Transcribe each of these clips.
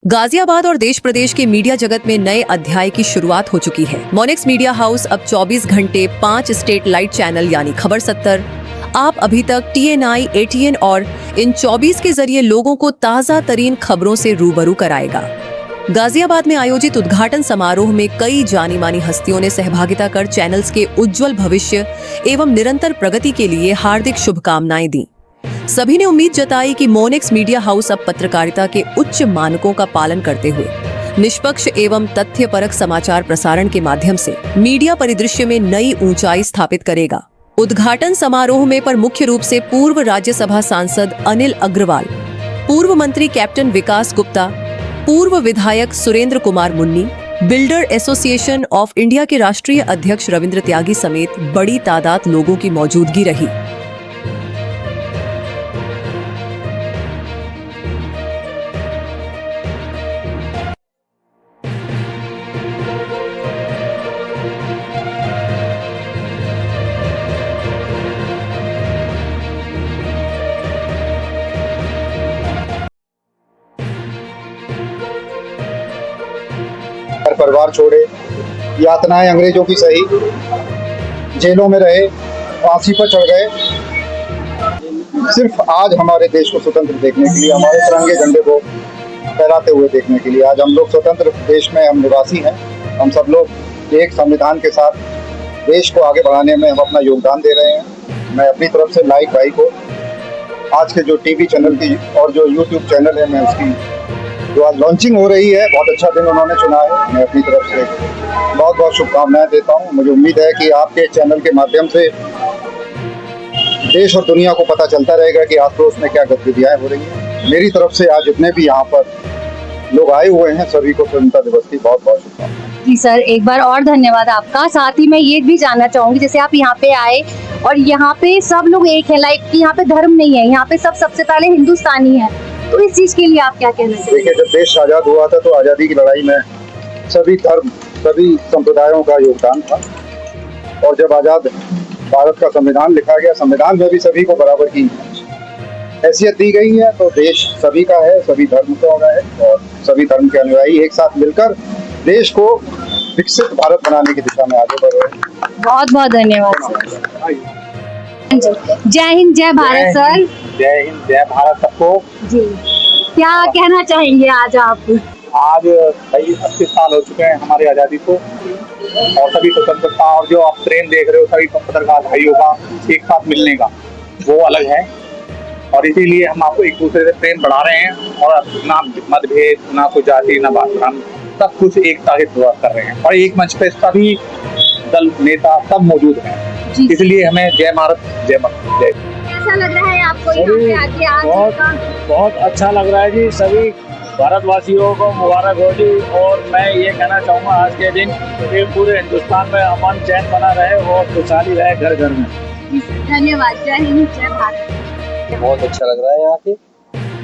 गाजियाबाद और देश प्रदेश के मीडिया जगत में नए अध्याय की शुरुआत हो चुकी है। मोनेक्स मीडिया हाउस अब 24 घंटे 5 स्टेट लाइट चैनल यानी खबर 70, आप अभी तक TNI, ATN और इन 24 के जरिए लोगों को ताज़ा तरीन खबरों से रूबरू कराएगा। गाजियाबाद में आयोजित उद्घाटन समारोह में कई जानी मानी हस्तियों ने सहभागिता कर चैनल्स के उज्जवल भविष्य एवं निरंतर प्रगति के लिए हार्दिक शुभकामनाएं दी। सभी ने उम्मीद जताई कि मोनेक्स मीडिया हाउस अब पत्रकारिता के उच्च मानकों का पालन करते हुए निष्पक्ष एवं तथ्यपरक समाचार प्रसारण के माध्यम से मीडिया परिदृश्य में नई ऊंचाई स्थापित करेगा। उद्घाटन समारोह में पर मुख्य रूप से पूर्व राज्यसभा सांसद अनिल अग्रवाल, पूर्व मंत्री कैप्टन विकास गुप्ता, पूर्व विधायक Surendra Kumar Munni, builder association of India के राष्ट्रीय अध्यक्ष रविंद्र त्यागी समेत बड़ी तादाद लोगों की मौजूदगी रही। परिवार छोड़े, यातनाएं अंग्रेजों की सही, जेलों में रहे, फांसी पर चढ़ गए, सिर्फ आज हमारे देश को स्वतंत्र देखने के लिए, हमारे तिरंगे झंडे को फहराते हुए देखने के लिए। आज हम लोग स्वतंत्र देश में हम निवासी हैं। हम सब लोग एक संविधान के साथ देश को आगे बढ़ाने में हम अपना योगदान दे रहे हैं। मैं अपनी तरफ से लाइक भाई को आज के जो टीवी चैनल की और जो यूट्यूब चैनल है, मैं उसकी जो आज लॉन्चिंग हो रही है, बहुत अच्छा दिन उन्होंने चुना है। मैं अपनी तरफ से बहुत बहुत शुभकामनाएं देता हूं। मुझे उम्मीद है कि आपके चैनल के माध्यम से देश और दुनिया को पता चलता रहेगा कि आस पड़ोस में क्या गतिविधियां हो रही हैं। मेरी तरफ से आज जितने भी यहाँ पर लोग आए हुए हैं, सभी को स्वतंत्रता दिवस की बहुत बहुत शुभकामनाएं। जी सर, एक बार और धन्यवाद आपका। साथ ही मैं ये भी जानना चाहूंगी, जैसे आप यहाँ पे आए और यहाँ पे सब लोग एक है, लाइक यहाँ पे धर्म नहीं है, यहाँ पे सबसे पहले हिंदुस्तानी है, तो इस चीज के लिए आप क्या कहना चाहेंगे? देखिए, जब देश आजाद हुआ था तो आजादी की लड़ाई में सभी धर्म, सभी संप्रदायों का योगदान था। और जब आजाद भारत का संविधान लिखा गया, संविधान में भी सभी को बराबर की हैसियत दी गई है। तो देश सभी का है, सभी धर्म का है और सभी धर्म के अनुयायी एक साथ मिलकर देश को विकसित भारत बनाने की दिशा में आगे बढ़ रहे हैं। बहुत बहुत धन्यवाद सर। जय हिंद, जय भारत सर। जय हिंद, जय भारत सबको। जी, क्या कहना चाहेंगे आज आप? आज भाई 80 साल हो चुके हैं हमारी आज़ादी को और सभी स्वतंत्रता, और जो आप ट्रेन देख रहे हो सभी पत्रकार भाइयों का एक साथ मिलने का, वो अलग है। और इसीलिए हम आपको एक दूसरे से प्रेम बढ़ा रहे हैं और ना मतभेद, ना कोई जाति, ना बात, सब कुछ एकता के शुरुआत कर रहे हैं। और एक मंच पे सभी दल, नेता सब मौजूद हैं। इसलिए हमें जय भारत, जय माता, जय। कैसा लग रहा है आपको यहाँ पे आके? आज बहुत अच्छा लग रहा है जी। सभी भारतवासियों को मुबारक हो जी। और मैं ये कहना चाहूँगा आज के दिन कि पूरे हिंदुस्तान में अमन चैन बना रहे और खुशहाली रहे घर घर में। धन्यवाद। जय हिंद, जय भारत। बहुत अच्छा लग रहा है यहाँ के,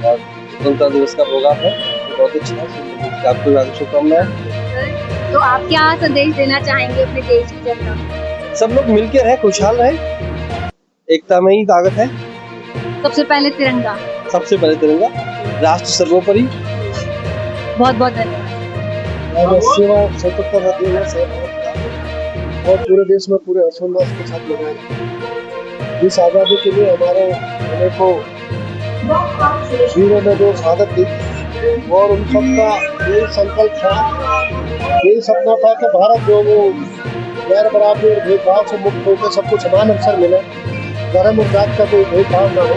और स्वतंत्रता दिवस का प्रोग्राम है, बहुत अच्छा है। आपको शुभकामनाएं। तो आप क्या संदेश देना चाहेंगे अपने देश की जनता को? सब लोग मिलकर रहे, खुशहाल रहे, एकता में ही ताकत है। सबसे पहले तिरंगा, सबसे पहले तिरंगा, राष्ट्र सर्वोपरि। बहुत बहुत धन्यवाद। सेवा स्वतंत्रता दिवस है और पूरे देश में पूरे हर्षोल्लास के साथ मनाया। इस आजादी के लिए हमारे अनेकों वीरों ने जो शहादत दी और उन सबका यही संकल्प था, यही सपना था कि भारत जो वो गैर बराबरी और भेदभाव से मुक्त होकर सबको समान अवसर मिले, धर्म और जात का कोई भेदभाव न हो,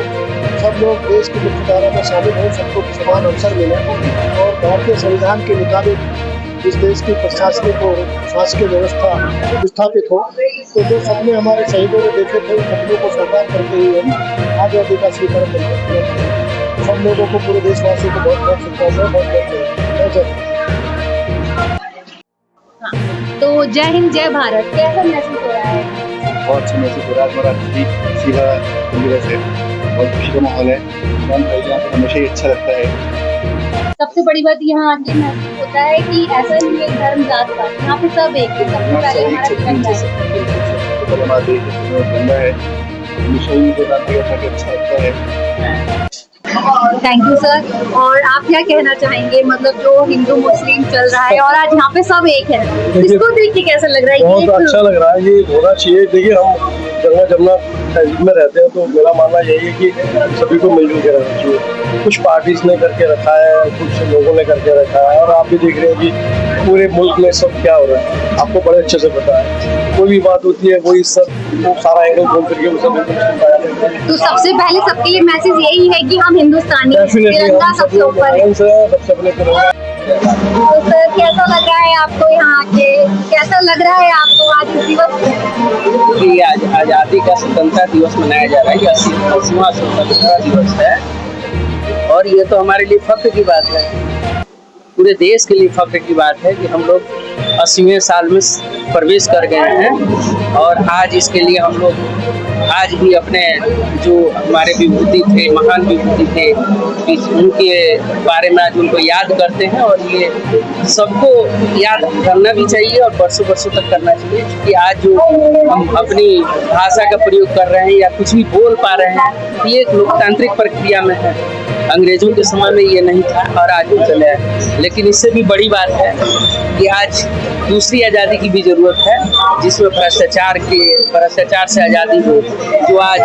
सब लोग देश की मुख्यधारा में शामिल हो, सबको समान अवसर मिले और भारतीय संविधान के मुताबिक इस देश की प्रशासनिक और शासकीय व्यवस्था स्थापित हो। तो जो सपने हमारे शहीदों ने देखे थे, उन सपनों को साकार करते हुए आजादी का स्वीकार करते हैं। सब लोगों को, पूरे देशवासियों को बहुत बहुत शुभकामनाएं, बहुत बहुत। तो जय हिंद, जय भारत, कैसा महसूस हो रहा है? बहुत अच्छा महसूस हो रहा है। हमारा सीधा दिवस है, बहुत खुशी का माहौल है। हमेशा ही अच्छा लगता है। सबसे बड़ी बात यहाँ आके महसूस होता है कि ऐसा नहीं है धर्म जात पात, यहाँ पे सब एक है। सबसे पहले हमारा तिरंगा है। हमारा देश है, हमेशा ही मुझे अच्छा लगता है। Thank you sir. और आप क्या कहना चाहेंगे, मतलब जो हिंदू मुस्लिम चल रहा है और आज यहाँ पे सब एक है, इसको देख के कैसा लग रहा है? बहुत अच्छा लग रहा है, ये होना चाहिए। देखिए हम जगह जमुना तहजीब में रहते हैं, तो मेरा मानना यही है कि सभी को मिलजुल के रहना चाहिए। कुछ पार्टीज ने करके रखा है, कुछ लोगों ने करके रखा है, और आप भी देख रहे हैं कि पूरे मुल्क में सब क्या हो रहा है, आपको बड़े अच्छे से पता है। कोई भी बात होती है वही सब वो सारा एंगल घूम फिर के वो सब तो सबसे पहले सबके लिए मैसेज यही है कि हम हिंदुस्तानी हैं, तिरंगा सबसे ऊपर है। सबसे पहले तो सर कैसा लग रहा है आपको यहाँ के, कैसा लग रहा है आपको आज इस दिवस? ये आज आज़ादी का स्वतंत्रता दिवस मनाया जा रहा है। ये 80वां स्वतंत्रता दिवस है और ये तो हमारे लिए फख्र की बात है, पूरे देश के लिए फख्र की बात है कि हम लोग 80वें साल में प्रवेश कर गए हैं। और आज इसके लिए हम लोग आज भी अपने जो हमारे विभूति थे, महान विभूति थे, उनके बारे में आज उनको याद करते हैं। और ये सबको याद करना भी चाहिए और बरसों बरसों तक करना चाहिए, क्योंकि आज जो हम अपनी भाषा का प्रयोग कर रहे हैं या कुछ भी बोल पा रहे हैं, ये एक लोकतांत्रिक प्रक्रिया में है। अंग्रेजों के समय में ये नहीं था और आज वो चले आए। लेकिन इससे भी बड़ी बात है कि आज दूसरी आज़ादी की भी ज़रूरत है, जिसमें भ्रष्टाचार से आज़ादी हो। जो आज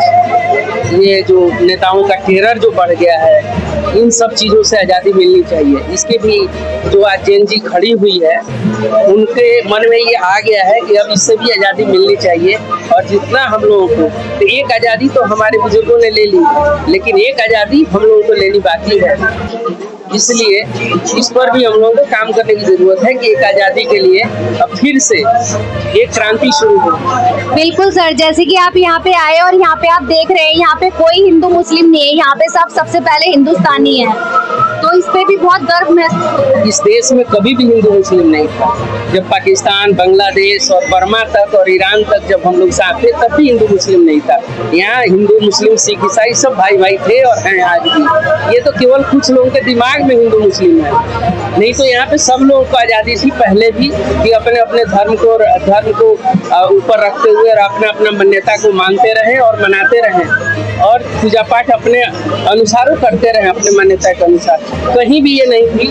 ये जो नेताओं का टेरर जो बढ़ गया है, इन सब चीज़ों से आज़ादी मिलनी चाहिए। इसके भी जो आज जेन जी खड़ी हुई है, उनके मन में ये आ गया है कि अब इससे भी आज़ादी मिलनी चाहिए। और जितना हम लोगों को, तो एक आज़ादी तो हमारे बुजुर्गों ने ले ली, लेकिन एक आज़ादी हम लोगों को लेनी बाकी है। इसलिए इस पर भी हम लोगों को काम करने की जरूरत है कि एक आज़ादी के लिए अब फिर से एक क्रांति शुरू हो। बिल्कुल सर, जैसे कि आप यहाँ पे आए और यहाँ पे आप देख रहे हैं, यहाँ पे कोई हिंदू मुस्लिम नहीं है, यहाँ पे सब सबसे पहले हिंदुस्तानी है, तो इस पे भी बहुत गर्व महसूस हो रहा है। इस देश में कभी भी हिंदू मुस्लिम नहीं था। जब पाकिस्तान, बांग्लादेश और बर्मा तक और ईरान तक जब हम लोग साथ थे, तब भी हिंदू मुस्लिम नहीं था। यहाँ हिंदू मुस्लिम सिख ईसाई सब भाई भाई थे और हैं आज भी। ये तो केवल कुछ लोगों के दिमाग में हिंदू मुस्लिम है, नहीं तो यहाँ पे सब लोगों को आज़ादी थी पहले भी कि अपने अपने धर्म को ऊपर रखते हुए और अपना अपना मान्यता को मानते रहें और मनाते रहें और पूजा पाठ अपने अनुसार करते रहें, अपने मान्यता के अनुसार। कहीं भी ये नहीं थी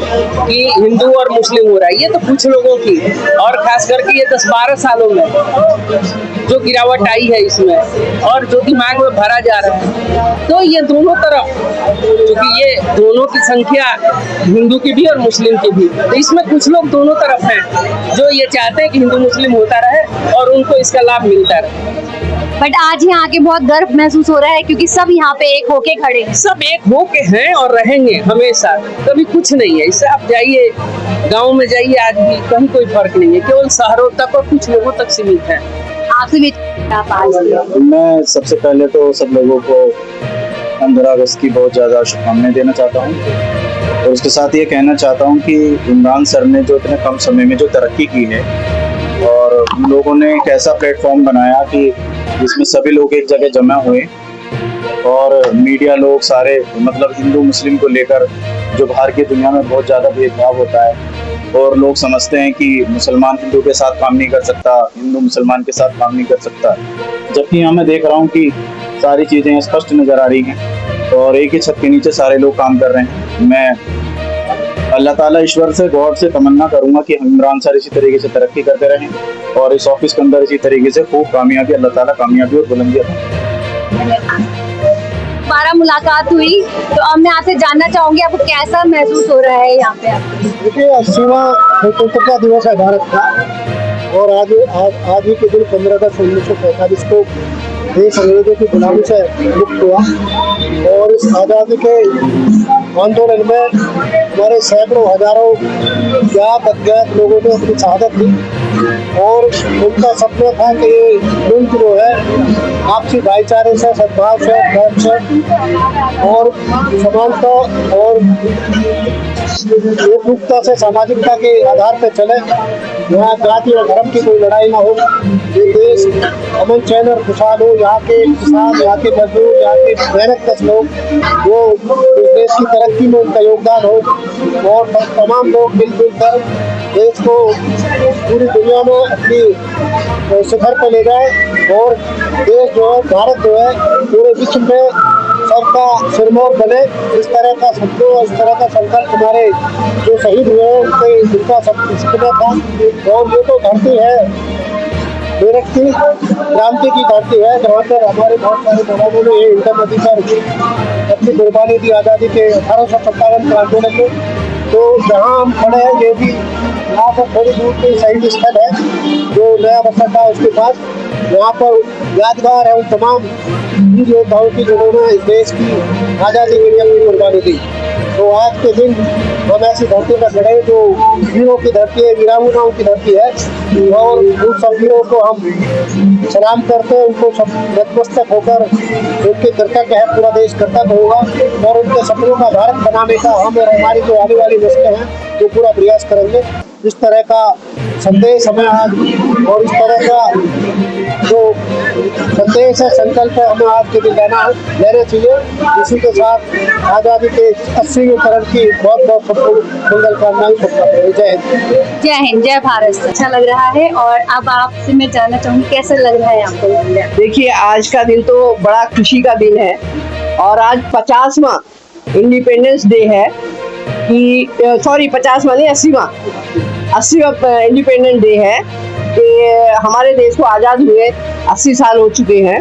कि हिंदू और मुस्लिम हो रहा है, ये तो कुछ लोगों की, और खास करके ये 10-12 सालों में जो गिरावट आई है इसमें और जो दिमाग में भरा जा रहा है। तो ये दोनों तरफ, क्योंकि ये दोनों की संख्या हिंदू की भी और मुस्लिम की भी, तो इसमें कुछ लोग दोनों तरफ हैं जो ये चाहते हैं कि हिंदू मुस्लिम होता रहे और उनको इसका लाभ मिलता रहे। बट आज यहाँ आके बहुत गर्व महसूस हो रहा है, क्योंकि सब यहाँ पे एक होके खड़े हैं। सब एक होके हैं और रहेंगे हमेशा, कभी कुछ नहीं है। इससे आप जाइए गांव में जाइए, आज भी कहीं कोई फर्क नहीं है, केवल शहरों तक और कुछ लोगों तक सीमित है। आपसे भी मैं सबसे पहले तो सब लोगों को 15 अगस्त की बहुत ज़्यादा शुभकामनाएं देना चाहता हूँ और उसके साथ ये कहना चाहता हूँ कि इमरान सर ने जो इतने कम समय में जो तरक्की की है और उन लोगों ने एक ऐसा प्लेटफॉर्म बनाया कि जिसमें सभी लोग एक जगह जमा हुए और मीडिया लोग सारे, मतलब हिंदू मुस्लिम को लेकर जो बाहर की दुनिया में बहुत ज़्यादा भेदभाव होता है और लोग समझते हैं कि मुसलमान हिंदू के साथ काम नहीं कर सकता, हिंदू मुसलमान के साथ काम नहीं कर सकता, जबकि यहाँ मैं देख रहा हूँ कि सारी चीज़ें स्पष्ट नज़र आ रही हैं और एक ही छत के नीचे सारे लोग काम कर रहे हैं। मैं अल्लाह ताला ईश्वर से, गॉड से तमन्ना करूँगा कि इमरान सर इसी तरीके से तरक्की करते रहें और इस ऑफिस के अंदर इसी तरीके से खूब कामयाबी, अल्लाह ताला कामयाबी और बुलंदी अता। हमारा मुलाकात हुई, तो अब मैं आपसे जानना चाहूंगी आपको कैसा महसूस हो रहा है यहाँ पे आपको? देखिए 80वां स्वतंत्रता दिवस है भारत का और आज ही के दिन 15 अगस्त 1945 को देश अंग्रेजों की गुलामी से मुक्त हुआ और इस आज़ादी के आंदोलन में हमारे सैकड़ों हजारों ज्ञात अज्ञात लोगों ने अपनी शहादत दी और उनका सपना था कि ये मुल्क जो है आपसी भाईचारे से, सद्भाव से, प्रेम से और समानता और एकरूपता से, सामाजिकता के आधार पर चले, यहाँ जाति और धर्म की कोई लड़ाई ना हो, ये देश अमन चैन और खुशहाल हो। यहाँ के किसान, यहाँ के मजदूर, यहाँ के मेहनत लोग, वो इस देश की तरक्की में उनका योगदान हो और तमाम लोग मिलजुल कर देश को पूरी दुनिया में अपनी शिखर पर ले जाए और देश जो है, भारत जो है, पूरे विश्व में सबका सिरमौर बने। इस तरह का सबको इस तरह का संकल्प हमारे जो शहीद हुए हैं उनके उनका सब इसमें था। और ये तो धरती है मेरठ की क्रांति की धरती है, जहाँ पर हमारे बहुत सारे जवानों ने इंडियन नदी पर अपनी कुर्बानी दी आज़ादी के 1857 के आंदोलन में। तो जहाँ हम खड़े हैं ये भी यहाँ पर थोड़ी दूर पे शहीद स्थल है जो नया बसा था उसके पास। यहाँ पर यादगार है उन तमाम योद्धाओं की जिन्होंने इस देश की आज़ादी के लिए अपनी कुर्बानी दी। तो आज के दिन हम ऐसी धरती पर खड़े जो वीरों की धरती है, वीरांगनाओं की धरती है, और उन सब वीरों को हम सलाम करते हैं। उनको सब नतमस्तक होकर उनके कर्तव्य है, पूरा देश कर्तव्य होगा और उनके सपनों का भारत बनाने का हम और हमारी जो आने वाली नस्लें हैं वो पूरा प्रयास करेंगे। इस तरह का संदेश हमें आज और इस तरह का जो संदेश है, संकल्प है, हमें आज के दिन लेना चाहिए। इसी के साथ आज़ादी के 80वें करण की बहुत बहुत सबको मंगलकामनाएं करता हूं। जय हिंद। जय हिंद, जय भारत। अच्छा लग रहा है। और अब आपसे मैं जानना चाहूँगी कैसा लग रहा है आपको? देखिए, आज का दिन तो बड़ा खुशी का दिन है और आज 50वां इंडिपेंडेंस डे है कि 50वां नहीं 80वां इंडिपेंडेंस डे है कि हमारे देश को आज़ाद हुए 80 साल हो चुके हैं।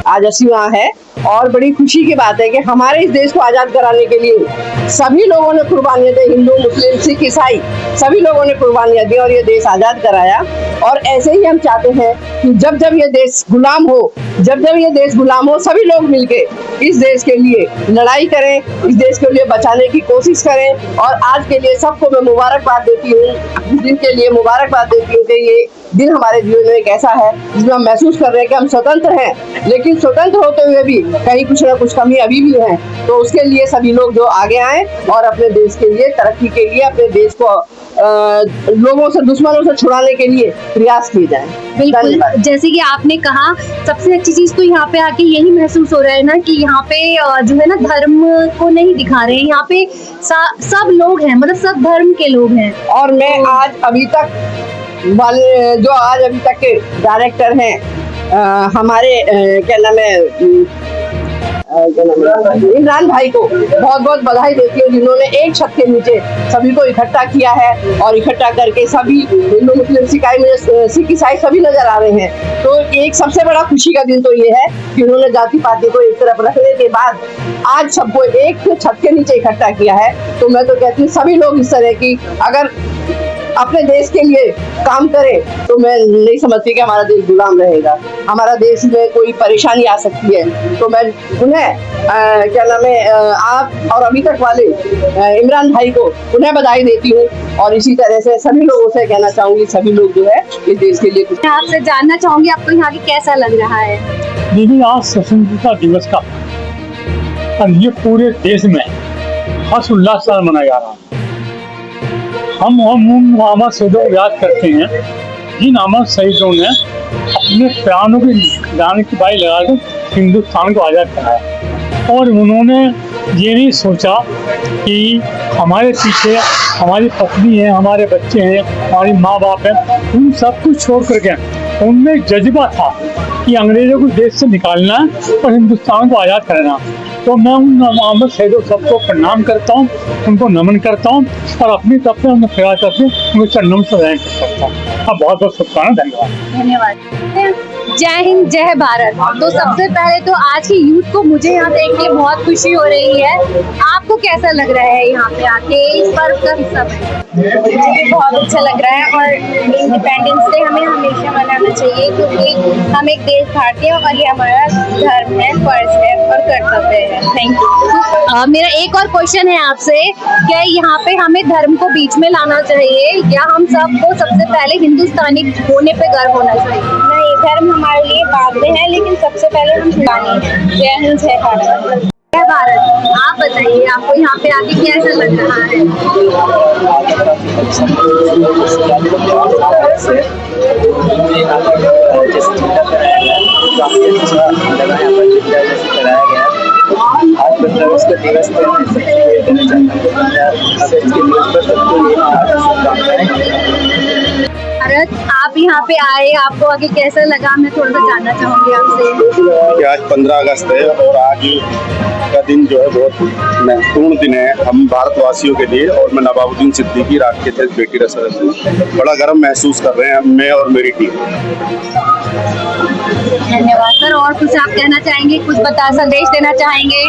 आज 80वां है और बड़ी खुशी की बात है कि हमारे इस देश को आज़ाद कराने के लिए सभी लोगों ने कुर्बानियाँ दी, हिंदू, मुस्लिम, सिख, ईसाई सभी लोगों ने कुर्बानियाँ दी और ये देश आज़ाद कराया। और ऐसे ही हम चाहते हैं कि जब जब ये देश गुलाम हो सभी लोग मिलके इस देश के लिए लड़ाई करें, इस देश के लिए बचाने की कोशिश करें। और आज के लिए सबको मैं मुबारकबाद देती हूँ, इस दिन के लिए मुबारकबाद देती हूँ कि ये दिन हमारे जीवन में एक ऐसा है जिसमें हम महसूस कर रहे हैं कि हम स्वतंत्र हैं, लेकिन स्वतंत्र होते हुए भी कहीं कुछ ना कुछ कमी अभी भी है। तो उसके लिए सभी लोग जो आगे आए और अपने देश के लिए, तरक्की के लिए, अपने देश को लोगों से, दुश्मनों से छुड़ाने के लिए प्रयास किए जाएं। बिल्कुल, जैसे कि आपने कहा, सबसे अच्छी चीज तो यहाँ पे आके यही महसूस हो रहा है ना कि यहाँ पे जो है ना धर्म को नहीं दिखा रहे हैं। यहाँ पे सब लोग हैं, मतलब सब धर्म के लोग हैं। और मैं आज अभी तक के डायरेक्टर हैं हमारे क्या नाम है इमरान भाई को बहुत बहुत बधाई देती हूँ, जिन्होंने एक छत के नीचे सभी को इकट्ठा किया है और इकट्ठा करके सभी हिंदू, मुस्लिम, सिख, ईसाई सभी नजर आ रहे हैं। तो एक सबसे बड़ा खुशी का दिन तो ये है कि उन्होंने जाति पाति को एक तरफ रखने के बाद आज सबको एक छत के नीचे इकट्ठा किया है। तो मैं तो कहती हूँ सभी लोग इस तरह की अगर अपने देश के लिए काम करें तो मैं नहीं समझती कि हमारा देश गुलाम रहेगा, हमारा देश में कोई परेशानी आ सकती है। तो मैं उन्हें क्या नाम है आप और अभी तक वाले इमरान भाई को उन्हें बधाई देती हूँ। और इसी तरह से सभी लोगों से कहना चाहूंगी, सभी लोग जो है इस देश के लिए कुछ। मैं आपसे जानना चाहूंगी आपको यहाँ की कैसा लग रहा है? दीदी, आज स्वतंत्रता दिवस का और ये पूरे देश में हर्ष उल्लास से मनाया जा रहा है। हम अमर शहीदों को याद करते हैं, जिन अमर शहीदों ने अपने प्राणों की जान की बाजी लगाकर हिंदुस्तान को आज़ाद कराया। और उन्होंने ये नहीं सोचा कि हमारे पीछे हमारी पत्नी है, हमारे बच्चे हैं, हमारी माँ बाप हैं, उन सब कुछ छोड़ करके उनमें एक जज्बा था कि अंग्रेजों को देश से निकालना और हिंदुस्तान को आज़ाद करना। तो मैं उन अमर शहीदों सबको प्रणाम करता हूँ, उनको नमन करता हूँ और अपनी तरफ से उन्हें प्रयास करके उनके चरणों से रैंक करता हूँ। बहुत बहुत शुभकामनाएं। धन्यवाद। जय हिंद, जय भारत। तो सबसे पहले तो आज की यूथ को मुझे यहाँ देख के बहुत खुशी हो रही है। आपको कैसा लग रहा है यहाँ पे आके इस पर्व का हिस्सा में? मुझे बहुत अच्छा लग रहा है और इंडिपेंडेंस डे हमें हमेशा मनाना चाहिए क्योंकि हम एक देश भारतीय और ये हमारा धर्म है, फर्ज है और कर्तव्य है। Thank you. मेरा एक और क्वेश्चन है आपसे, क्या यहाँ पे हमें धर्म को बीच में लाना चाहिए या हम सबको सबसे पहले हिंदुस्तानी होने पे गर्व होना चाहिए? नहीं, धर्म हमारे लिए बाद में है लेकिन सबसे पहले हम हिंदुस्तानी हैं। जय हिंद, जय भारत। जय भारत। आप बताइए, आपको यहाँ पे आके कैसा लग रहा है? आज 15 अगस्त का दिवस है। भारत, आप आप यहाँ पे आए, आपको आगे कैसा लगा, मैं थोड़ा सा जानना चाहूंगी आपसे। आज 15 अगस्त है और आज का दिन जो है बहुत महत्वपूर्ण दिन है हम भारतवासियों के लिए। और मैं नवाबुद्दीन सिद्दीकी राष्ट्रीय अध्यक्ष बेटी रक्षा दल से बड़ा गर्व महसूस कर रहे हैं मैं और मेरी टीम। धन्यवाद सर। और कुछ आप कहना चाहेंगे, कुछ संदेश देना चाहेंगे?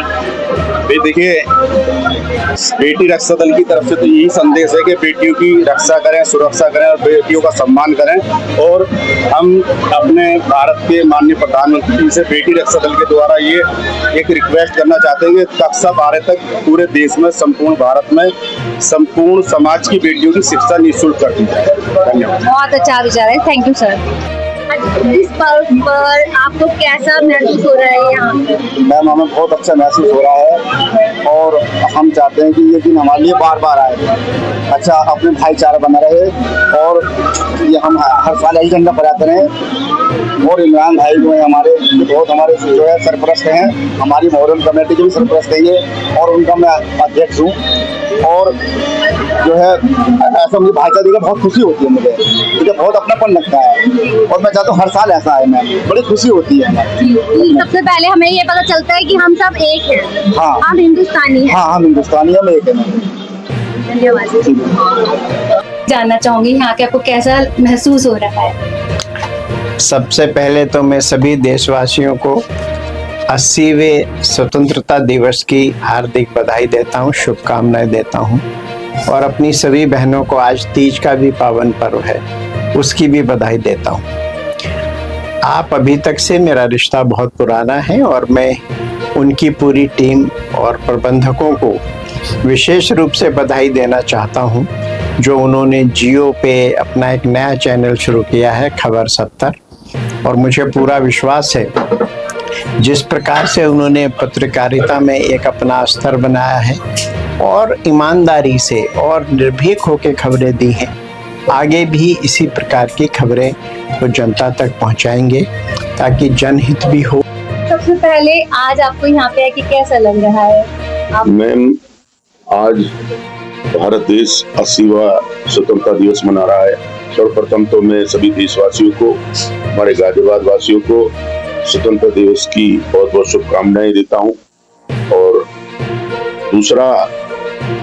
देखिए, बेटी रक्षा दल की तरफ से तो यही संदेश है कि बेटियों की रक्षा करें, सुरक्षा करें और बेटियों का सम्मान करें। और हम अपने भारत के माननीय प्रधानमंत्री से बेटी रक्षा दल के द्वारा ये एक रिक्वेस्ट करना चाहते हैं कि कक्षा 12 तक पूरे देश में, संपूर्ण भारत में, संपूर्ण समाज की बेटियों की शिक्षा निःशुल्क कर दी जाए। धन्यवाद। बहुत अच्छा विचार है, थैंक यू सर। इस पर्व पर आपको कैसा महसूस हो रहा है यहाँ पे? मैम, हमें बहुत अच्छा महसूस हो रहा है और हम चाहते हैं कि ये दिन हमारे लिए बार बार आए। अच्छा, अपने भाईचारा बना रहे और ये हम हर साल यही झंडा फहराते रहें। और इमरान भाई जो है हमारे बहुत हमारे जो है सरपरस्त हैं, हमारी मोहर्रम कमेटी के भी सरपरस्त हैं ये, और उनका मैं अध्यक्ष हूँ। और जो है ऐसा मुझे भाईचारे का बहुत खुशी होती है, मुझे बहुत अपनापन लगता है और मैं चाहता हूँ हर साल ऐसा है। मैं बड़ी खुशी होती है। सबसे पहले हमें ये पता चलता है कि हम सब एक हैं। हाँ, हम हिंदुस्तानी हैं। हाँ, हम हिंदुस्तानी, हम एक हैं। धन्यवाद। जानना चाहूंगी यहाँ के आपको कैसा महसूस हो रहा है? सबसे पहले तो मैं सभी देशवासियों को 80वें स्वतंत्रता दिवस की हार्दिक बधाई देता हूँ, शुभकामनाएं देता हूँ। और अपनी सभी बहनों को आज तीज का भी पावन पर्व है, उसकी भी बधाई देता हूँ। आप अभी तक से मेरा रिश्ता बहुत पुराना है और मैं उनकी पूरी टीम और प्रबंधकों को विशेष रूप से बधाई देना चाहता हूँ जो उन्होंने जियो पे अपना एक नया चैनल शुरू किया है, खबर 70। और मुझे पूरा विश्वास है जिस प्रकार से उन्होंने पत्रकारिता में एक अपना स्तर बनाया है और ईमानदारी से और निर्भीक होकर खबरें दी हैं, आगे भी इसी प्रकार की खबरें वो जनता तक पहुंचाएंगे ताकि जनहित भी हो। सबसे पहले आज आपको यहाँ पे आके कैसा लग रहा है? मैम, आज भारत देश 80वां स्वतंत्रता दिवस मना रहा है। सर्वप्रथम तो मैं सभी देशवासियों को, हमारे गाजियाबाद वासियों को स्वतंत्रता दिवस की बहुत बहुत शुभकामनाएं देता हूं। और दूसरा,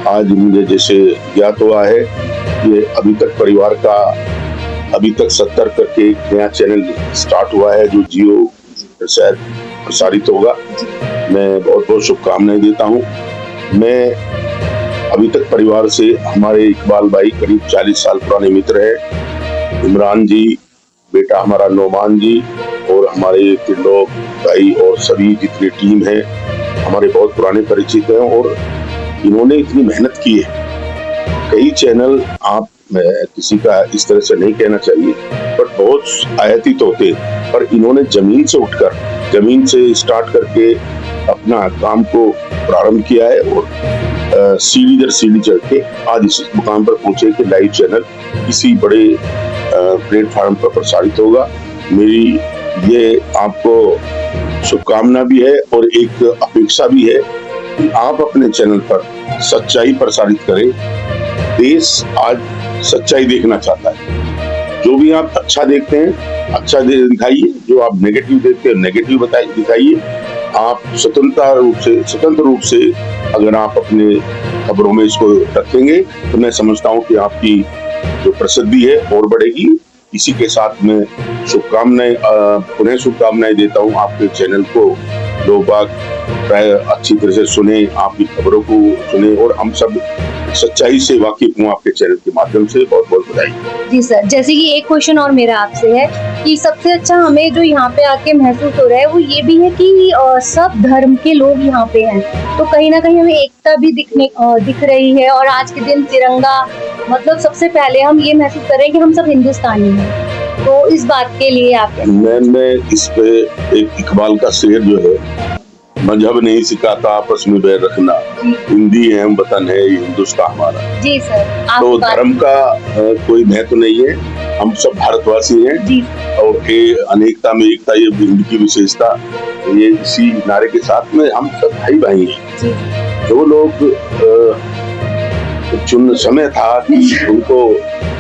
आज मुझे जैसे ज्ञात हुआ है ये अभी तक परिवार का अभी तक 70 करके एक नया चैनल स्टार्ट हुआ है जो जियो शायद प्रसारित होगा। मैं बहुत बहुत शुभकामनाएं देता हूं। मैं अभी तक परिवार से, हमारे इकबाल भाई करीब 40 साल पुराने मित्र है, इमरान जी, बेटा हमारा नोमान जी और हमारे त्रिलोक भाई और सभी जितनी टीम है हमारे बहुत पुराने परिचित हैं। और इन्होंने इतनी मेहनत की है। कई चैनल, आप किसी का इस तरह से नहीं कहना चाहिए, पर बहुत आयातित होते, पर इन्होंने जमीन से उठकर, जमीन से स्टार्ट करके अपना काम को प्रारंभ किया है और सीढ़ी दर सीढ़ी चढ़ के आज इस मुकाम पर पहुंचे कि लाइव चैनल किसी बड़े प्लेटफॉर्म पर प्रसारित होगा। मेरी ये आपको शुभकामना भी है और एक अपेक्षा भी है कि आप अपने चैनल पर सच्चाई प्रसारित करें। देश आज सच्चाई देखना चाहता है। जो भी आप अच्छा देखते हैं अच्छा दिखाइए, जो आप नेगेटिव देखते हैं नेगेटिव दिखाइए। आप स्वतंत्र रूप से अगर आप अपने खबरों में इसको रखेंगे तो मैं समझता हूँ कि आपकी जो प्रसिद्धि है और बढ़ेगी। इसी के साथ मैं पुनः शुभकामनाएं देता हूँ आपके चैनल को। लोग बाग अच्छी तरह से सुने, आपकी खबरों को सुने और हम सब सच्चाई से वाकिफ हूँ आपके चैनल के माध्यम से। बहुत बहुत बधाई। जी सर, जैसे कि एक क्वेश्चन और मेरा आपसे है कि सबसे अच्छा हमें जो यहाँ पे आके महसूस हो रहा है वो ये भी है कि सब धर्म के लोग यहाँ पे हैं, तो कहीं ना कहीं हमें एकता भी दिख रही है। और आज के दिन तिरंगा, मतलब सबसे पहले हम ये महसूस कर रहे हैं कि हम सब हिंदुस्तानी हैं। तो इस बात के लिए आप मैं इस पे एक इकबाल का शेर जो है, मजहब नहीं सिखाता आपस में बैर रखना, हिंदी है हम वतन है ये हिंदुस्तान हमारा। जी सर, तो धर्म का कोई महत्व नहीं है, हम सब भारतवासी हैं और अनेकता में एकता, ये इनकी विशेषता, ये इसी नारे के साथ में हम सब भाई भाई हैं। जो लोग चुन समय था कि उनको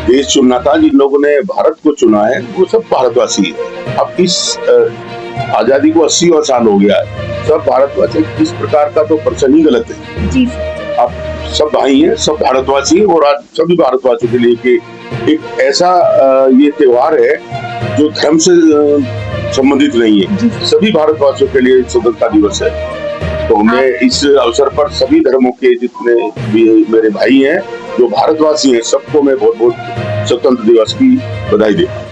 देश चुनना था। जिन लोगों ने भारत को चुना है वो सब भारतवासी है। अब इस आजादी को 80 और साल हो गया है, सब भारतवासी। इस प्रकार का तो प्रश्न ही गलत है जी। अब सब भाई हैं, सब भारतवासी हैं, और आज सभी भारतवासियों के लिए कि एक ऐसा ये त्योहार है जो धर्म से संबंधित नहीं है, सभी भारतवासियों के लिए स्वतंत्रता दिवस है। तो मैं इस अवसर पर सभी धर्मों के जितने भी मेरे भाई हैं जो भारतवासी हैं, सबको मैं बहुत बहुत स्वतंत्र दिवस की बधाई देता हूँ।